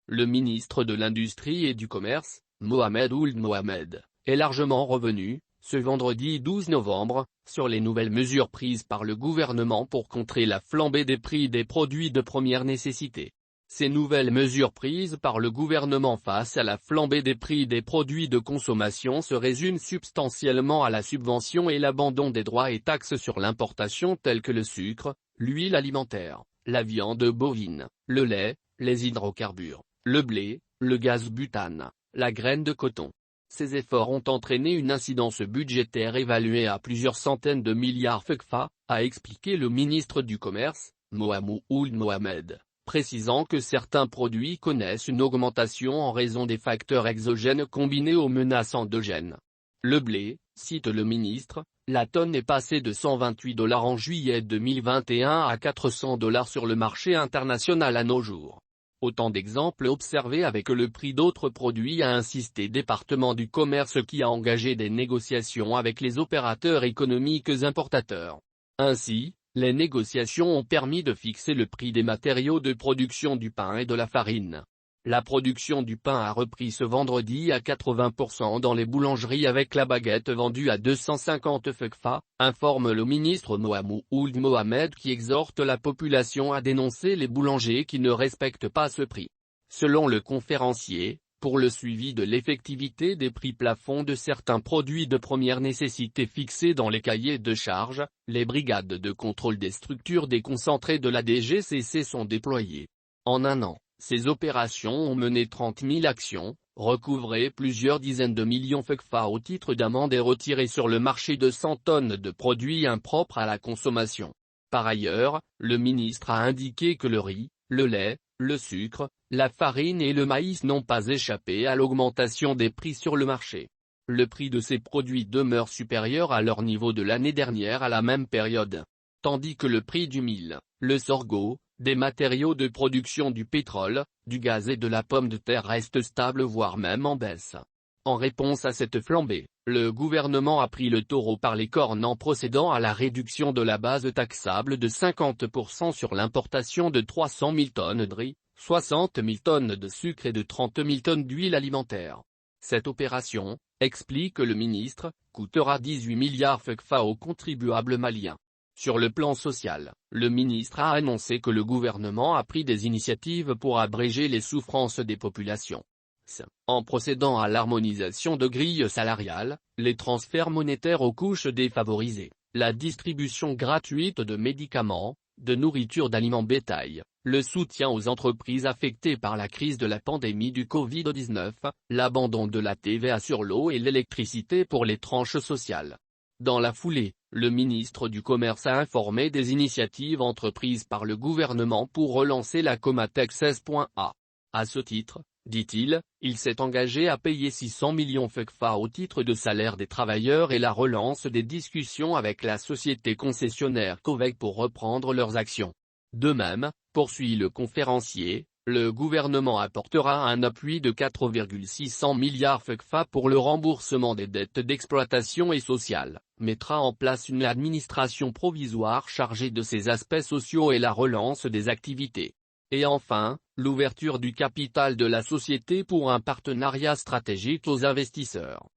le ministre de l'Industrie et du Commerce, Mohamed Ould Mohamed, est largement revenu, ce vendredi 12 novembre, sur les nouvelles mesures prises par le gouvernement pour contrer la flambée des prix des produits de première nécessité. Ces nouvelles mesures prises par le gouvernement face à la flambée des prix des produits de consommation se résument substantiellement à la subvention et l'abandon des droits et taxes sur l'importation tels que le sucre, l'huile alimentaire, la viande bovine, le lait, les hydrocarbures, le blé, le gaz butane, la graine de coton. Ces efforts ont entraîné une incidence budgétaire évaluée à plusieurs centaines de milliards CFA, a expliqué le ministre du Commerce, Mohamed Ould Mohamed, précisant que certains produits connaissent une augmentation en raison des facteurs exogènes combinés aux menaces endogènes. Le blé, cite le ministre, la tonne est passée de 128 $ en juillet 2021 à 400 $ sur le marché international à nos jours. Autant d'exemples observés avec le prix d'autres produits, a insisté département du commerce qui a engagé des négociations avec les opérateurs économiques importateurs. Ainsi, les négociations ont permis de fixer le prix des matériaux de production du pain et de la farine. La production du pain a repris ce vendredi à 80% dans les boulangeries avec la baguette vendue à 250 CFA, informe le ministre Mohamed Ould Mohamed qui exhorte la population à dénoncer les boulangers qui ne respectent pas ce prix. Selon le conférencier, pour le suivi de l'effectivité des prix plafonds de certains produits de première nécessité fixés dans les cahiers de charges, les brigades de contrôle des structures déconcentrées de la DGCC sont déployées. En un an, ces opérations ont mené 30 000 actions, recouvré plusieurs dizaines de millions CFA au titre d'amendes et retiré sur le marché de 100 tonnes de produits impropres à la consommation. Par ailleurs, le ministre a indiqué que le riz, le lait, le sucre, la farine et le maïs n'ont pas échappé à l'augmentation des prix sur le marché. Le prix de ces produits demeure supérieur à leur niveau de l'année dernière à la même période. Tandis que le prix du mil, le sorgho, des matériaux de production du pétrole, du gaz et de la pomme de terre reste stable voire même en baisse. En réponse à cette flambée, le gouvernement a pris le taureau par les cornes en procédant à la réduction de la base taxable de 50% sur l'importation de 300 000 tonnes de riz, 60 000 tonnes de sucre et de 30 000 tonnes d'huile alimentaire. Cette opération, explique le ministre, coûtera 18 milliards CFA aux contribuables maliens. Sur le plan social, le ministre a annoncé que le gouvernement a pris des initiatives pour abréger les souffrances des populations. En procédant à l'harmonisation de grilles salariales, les transferts monétaires aux couches défavorisées, la distribution gratuite de médicaments, de nourriture d'aliments bétail, le soutien aux entreprises affectées par la crise de la pandémie du Covid-19, l'abandon de la TVA sur l'eau et l'électricité pour les tranches sociales. Dans la foulée, le ministre du Commerce a informé des initiatives entreprises par le gouvernement pour relancer la Comatex S.A. À ce titre, dit-il, il s'est engagé à payer 600 millions CFA au titre de salaire des travailleurs et la relance des discussions avec la société concessionnaire Covec pour reprendre leurs actions. De même, poursuit le conférencier, le gouvernement apportera un appui de 4,600 milliards CFA pour le remboursement des dettes d'exploitation et sociales, mettra en place une administration provisoire chargée de ces aspects sociaux et la relance des activités. Et enfin, l'ouverture du capital de la société pour un partenariat stratégique aux investisseurs.